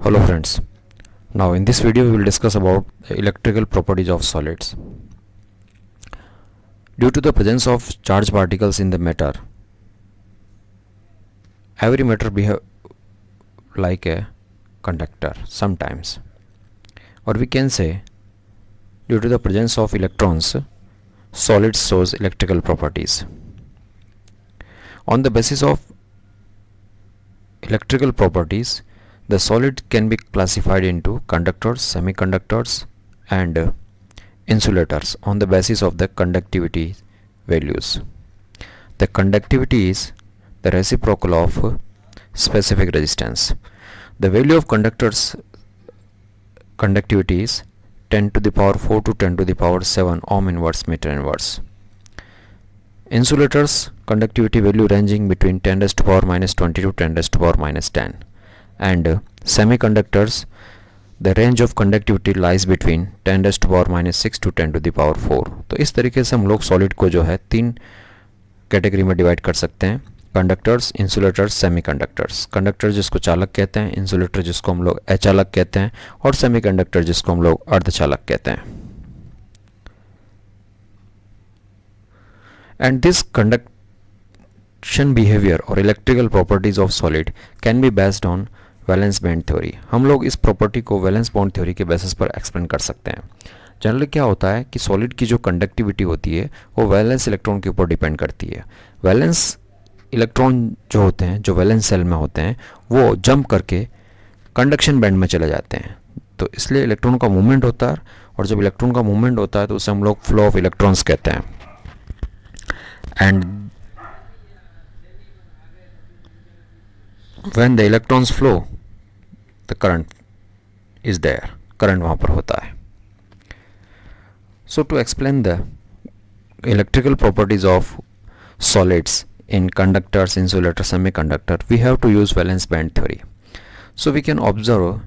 Hello friends. Now in this video we will discuss about the electrical properties of solids. Due to the presence of charged particles in the matter, every matter behave like a conductor sometimes. Or we can say due to the presence of electrons, solids shows electrical properties. On the basis of electrical properties, the solid can be classified into conductors, semiconductors and insulators on the basis of the conductivity values. The conductivity is the reciprocal of specific resistance. The value of conductors conductivity is 10 to the power 4 to 10 to the power 7 ohm inverse meter inverse. Insulators conductivity value ranging between 10 raised to power minus 20 to 10 raised to power minus 10. And semiconductors, the range of conductivity lies between 10 raised to power minus 6 to 10 to the power 4. तो इस तरीके से हम लोग solid को जो है तीन कैटेगरी में डिवाइड कर सकते हैं: कंडक्टर्स, इंसुलेटर्स, सेमीकंडक्टर्स. कंडक्टर जिसको चालक कहते हैं, इंसुलेटर जिसको हम लोग अचालक कहते हैं और सेमीकंडक्टर जिसको हम लोग अर्धचालक कहते हैं. And this conduction behavior or electrical properties of solid can be based on valence band theory. हम लोग इस प्रॉपर्टी को वैलेंस बॉन्ड थ्योरी के बेसिस पर एक्सप्लेन कर सकते हैं. जनरली क्या होता है कि सॉलिड की जो कंडक्टिविटी होती है वो वैलेंस इलेक्ट्रॉन के ऊपर डिपेंड करती है. वैलेंस इलेक्ट्रॉन जो होते हैं, जो वैलेंस सेल में होते हैं, वो जंप करके कंडक्शन बैंड में चले जाते हैं. तो इसलिए इलेक्ट्रॉन का मूवमेंट होता है और जब इलेक्ट्रॉन का मूवमेंट होता है तो उसे हम लोग फ्लो ऑफ इलेक्ट्रॉन्स कहते हैं. And when the electrons flow, the current is there, current वहाँ पर होता है. So to explain the electrical properties of solids in conductors, insulators, semiconductor, we have to use valence band theory. So we can observe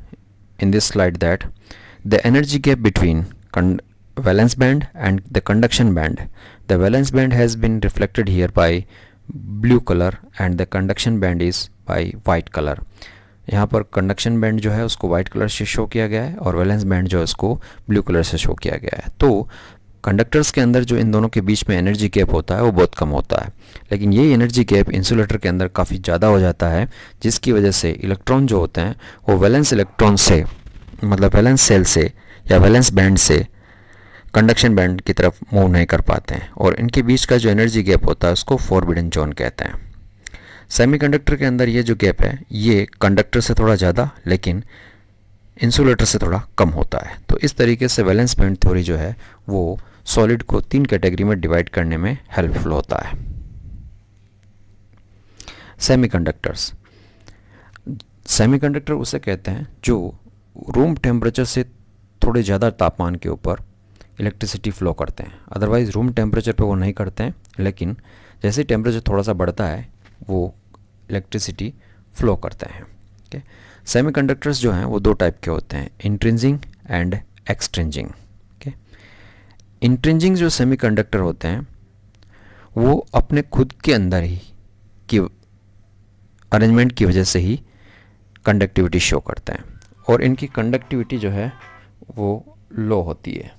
in this slide that the energy gap between valence band and the conduction band, the valence band has been reflected here by blue color and the conduction band is by white color. यहाँ पर conduction band जो है उसको white colour से show किया गया है और वैलेंस बैंड जो है उसको ब्लू कलर से शो किया गया है. तो कंडक्टर्स के अंदर जो इन दोनों के बीच में एनर्जी गैप होता है वो बहुत कम होता है, लेकिन ये एनर्जी गैप इंसुलेटर के अंदर काफ़ी ज़्यादा हो जाता है, जिसकी वजह से इलेक्ट्रॉन जो होते हैं वो वैलेंस इलेक्ट्रॉन से, मतलब वैलेंस सेल से या वैलेंस बैंड से कंडक्शन बैंड की तरफ मूव नहीं कर पाते हैं और इनके बीच का जो एनर्जी गैप होता है उसको फॉरबिडन जोन कहते हैं. सेमीकंडक्टर के अंदर ये जो गैप है ये कंडक्टर से थोड़ा ज़्यादा लेकिन इंसुलेटर से थोड़ा कम होता है. तो इस तरीके से वैलेंस बैंड थ्योरी जो है वो सॉलिड को तीन कैटेगरी में डिवाइड करने में हेल्पफुल होता है. सेमीकंडक्टर्स, सेमीकंडक्टर उसे कहते हैं जो रूम टेम्परेचर से थोड़े ज़्यादा तापमान के ऊपर इलेक्ट्रिसिटी फ्लो करते हैं. अदरवाइज़ रूम टेम्परेचर पे वो नहीं करते हैं, लेकिन जैसे टेम्परेचर थोड़ा सा बढ़ता है वो इलेक्ट्रिसिटी फ्लो करते हैं. ओके, सेमीकंडक्टर्स जो हैं वो दो टाइप के होते हैं: इंट्रिंजिंग एंड एक्सट्रिंजिंग. ओके, इंट्रिंजिंग जो सेमीकंडक्टर होते हैं वो अपने खुद के अंदर ही की अरेंजमेंट की वजह से ही कंडक्टिविटी शो करते हैं और इनकी कंडक्टिविटी जो है वो लो होती है.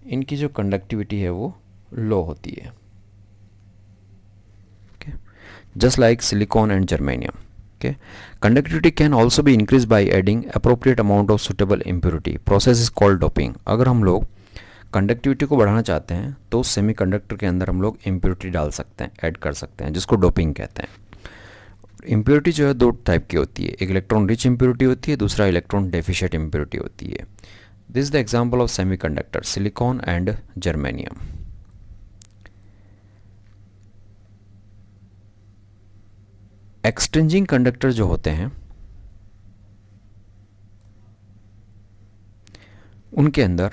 इनकी जो कंडक्टिविटी है वो लो होती है, just like silicon and germanium. Okay, conductivity can also be increased by adding appropriate amount of suitable impurity. Process is called doping. अगर हम लोग कंडक्टिविटी को बढ़ाना चाहते हैं तो सेमीकंडक्टर के अंदर हम लोग इम्प्योरिटी डाल सकते हैं, ऐड कर सकते हैं, जिसको डोपिंग कहते हैं. इम्प्योरिटी जो है दो टाइप की होती है, एक इलेक्ट्रॉन रिच इम्प्योरिटी होती है, दूसरा इलेक्ट्रॉन डेफिशिएंट इम्प्योरिटी होती है. This is the example of semiconductor silicon and germanium. Extrinsic conductor जो होते हैं उनके अंदर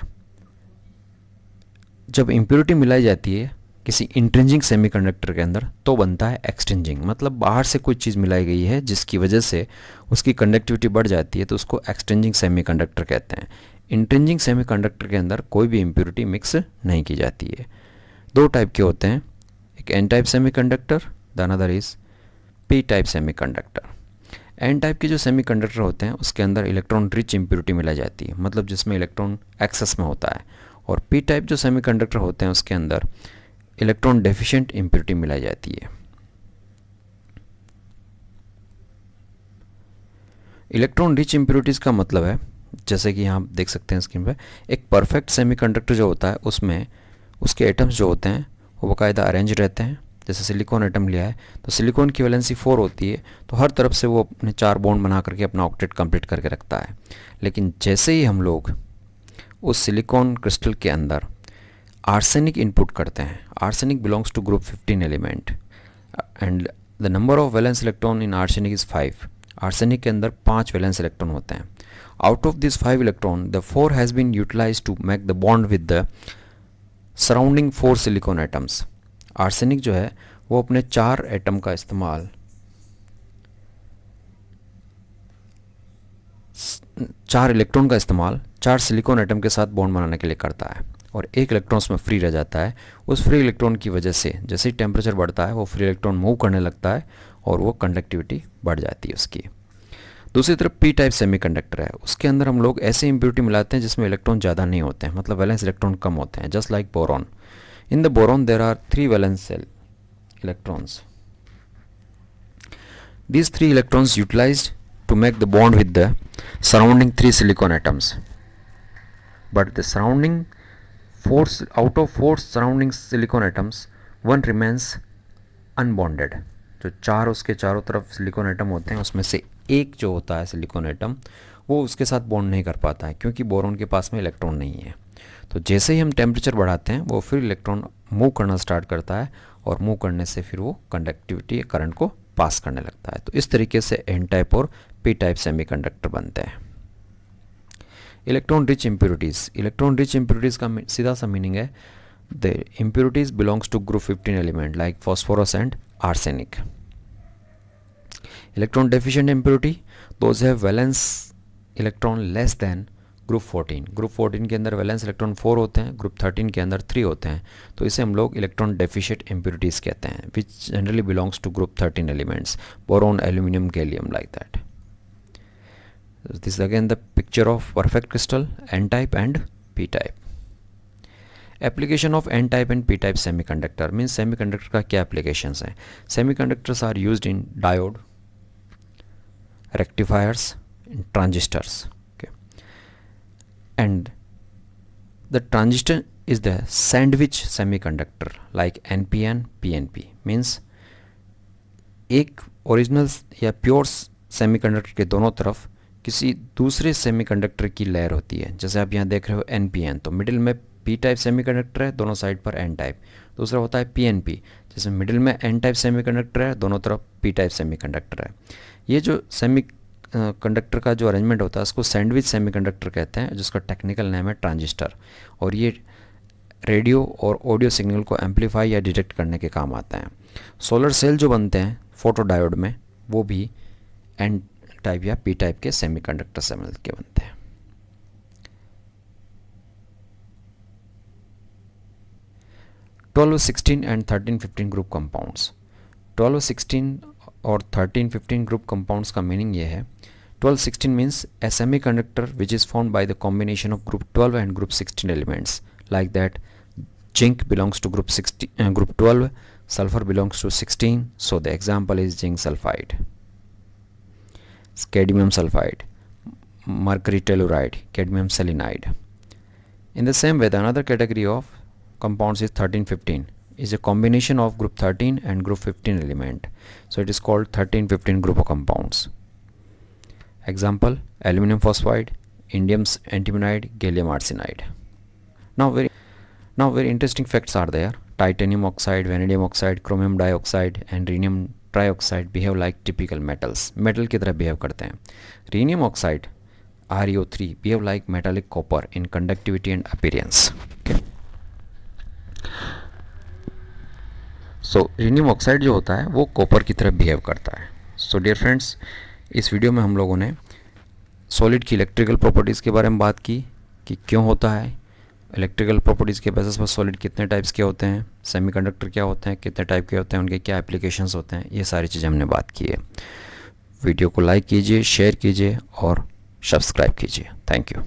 जब इम्प्योरिटी मिलाई जाती है किसी इंट्रिंजिंग सेमीकंडक्टर के अंदर तो बनता है एक्सट्रिंजिंग. मतलब बाहर से कोई चीज़ मिलाई गई है जिसकी वजह से उसकी कंडक्टिविटी बढ़ जाती है तो उसको एक्सट्रिंजिंग सेमीकंडक्टर कहते हैं. इंट्रिंजिंग सेमीकंडक्टर के अंदर कोई भी इम्प्योरिटी मिक्स नहीं की जाती है. दो टाइप के होते हैं, एक N type semiconductor, the another is P type semiconductor. N type के जो सेमीकंडक्टर होते हैं उसके अंदर इलेक्ट्रॉन रिच इम्प्योरिटी मिलाई जाती है, मतलब जिसमें इलेक्ट्रॉन एक्सेस में होता है। और पी टाइप जो सेमीकंडक्टर होते हैं उसके अंदर इलेक्ट्रॉन डेफिशिएंट इम्प्योरिटी मिलाई जाती है। इलेक्ट्रॉन रिच इम्प्योरिटीज़ का मतलब है, जैसे कि यहाँ आप देख सकते हैं स्क्रीन पे, एक परफेक्ट सेमीकंडक्टर जो होता है उसमें उसके एटम्स जो होते हैं वो बाकायदा अरेंज रहते हैं। जैसे सिलिकॉन एटम लिया है तो सिलिकॉन की वैलेंसी 4 होती है, तो हर तरफ से वो अपने 4 बॉन्ड बना करके अपना ऑक्टेट कंप्लीट करके रखता है। लेकिन जैसे ही हम लोग उस सिलिकॉन क्रिस्टल के अंदर आर्सेनिक इनपुट करते हैं, arsenic belongs to group 15 element and the number of valence electron in arsenic is 5। Arsenic के अंदर 5 वैलेंस इलेक्ट्रॉन होते हैं। Out of this 5 electron the 4 has been utilize to make the bond with the surrounding 4 silicon atoms. Arsenic जो है वो अपने 4 atom का इस्तेमाल, 4 इलेक्ट्रॉन का इस्तेमाल 4 सिलिकॉन एटम के साथ बॉन्ड बनाने के लिए करता है, और एक इलेक्ट्रॉन उसमें फ्री रह जाता है। उस फ्री इलेक्ट्रॉन की वजह से जैसे ही टेम्परेचर बढ़ता है वो फ्री इलेक्ट्रॉन मूव करने लगता है और वो कंडक्टिविटी बढ़ जाती है उसकी। दूसरी तरफ पी टाइप सेमीकंडक्टर है, उसके अंदर हम लोग ऐसे इम्प्योरिटी मिलाते हैं जिसमें इलेक्ट्रॉन ज़्यादा नहीं होते हैं, मतलब वैलेंस इलेक्ट्रॉन कम होते हैं, just like boron. In the boron there are 3 valence electrons. These 3 electrons utilized to make the bond with the surrounding 3 silicon atoms. But the surrounding 4 out of 4 surrounding silicon atoms, one remains unbonded. जो 4 उसके चारों तरफ silicon atom होते हैं उसमें से एक जो होता है सिलिकॉन एटम वो उसके साथ बॉन्ड नहीं कर पाता है, क्योंकि बोरॉन के पास में इलेक्ट्रॉन नहीं है। तो जैसे ही हम टेम्परेचर बढ़ाते हैं वो फिर इलेक्ट्रॉन मूव करना स्टार्ट करता है, और मूव करने से फिर वो कंडक्टिविटी करंट को पास करने लगता है। तो इस तरीके से एन टाइप और पी टाइप सेमीकंडक्टर बनते हैं। Electron rich impurities, electron rich impurities का सीधा सा मीनिंग है the impurities belongs to group 15 element like phosphorus and arsenic. Electron deficient impurity, those have valence electron less than group 14। Group 14 के अंदर valence electron 4 होते हैं, ग्रुप 13 के अंदर 3 होते हैं, तो इसे हम लोग इलेक्ट्रॉन डेफिशिएंट इम्प्योरिटीज़ कहते हैं, which generally belongs to group 13 elements, boron, aluminium, gallium, like that. This is again the picture of perfect crystal, N type and P type. Application of N type and P type semiconductor means semiconductor का क्या applications हैं। Semiconductors are used in diode, rectifiers, in transistors, and the transistor is the sandwich semiconductor like NPN, PNP means एक original या pure semiconductor के दोनों तरफ किसी दूसरे सेमीकंडक्टर की लेयर होती है। जैसे आप यहाँ देख रहे हो NPN, तो मिडिल में P टाइप सेमीकंडक्टर है, दोनों साइड पर N टाइप। दूसरा होता है PNP, जिसमें मिडिल में N टाइप सेमीकंडक्टर है, दोनों तरफ P टाइप सेमीकंडक्टर है। ये जो कंडक्टर का जो अरेंजमेंट होता है उसको सैंडविच सेमीकंडक्टर कहते हैं, जिसका टेक्निकल नेम है ट्रांजिस्टर, और ये रेडियो और ऑडियो सिग्नल को एम्पलीफाई या डिटेक्ट करने के काम आता है। सोलर सेल जो बनते हैं फोटो डायोड में वो भी एन टाइप या पी टाइप के सेमीकंडक्टर से मिल के बनते हैं। Twelve, 16 and 13, 15 group compounds. 12, 16 और 13, 15 ग्रुप कंपाउंड्स का मीनिंग ये है। 12, 16 means a semiconductor which is formed by the combination of group 12 and group 16 elements. Like that, zinc belongs to group 12, sulfur belongs to 16. So the example is zinc sulfide, cadmium sulfide, mercury telluride, cadmium selenide. In the same way, the another category of compounds is 13, 15. Is a combination of group 13 and group 15 element. So it is called 13, 15 group of compounds. Example, aluminum phosphide, indium antimonide, gallium arsenide. Now very interesting facts are there. Titanium oxide, vanadium oxide, chromium dioxide and rhenium trioxide behave like typical metals. Metal की तरह behave करते हैं. Rhenium oxide, ReO3, behave like metallic copper in conductivity and appearance. Okay. So rhenium oxide जो होता है वो copper की तरह बिहेव करता है। सो डियर फ्रेंड्स, इस वीडियो में हम लोगों ने सॉलिड की इलेक्ट्रिकल प्रॉपर्टीज़ के बारे में बात की कि क्यों होता है, इलेक्ट्रिकल प्रॉपर्टीज़ के बेसिस पर सॉलिड कितने टाइप्स के होते हैं, सेमीकंडक्टर क्या होते हैं, कितने टाइप के होते हैं, उनके क्या एप्लीकेशंस होते हैं, ये सारी चीज़ें हमने बात की है। वीडियो को लाइक कीजिए, शेयर कीजिए और सब्सक्राइब कीजिए। Thank you.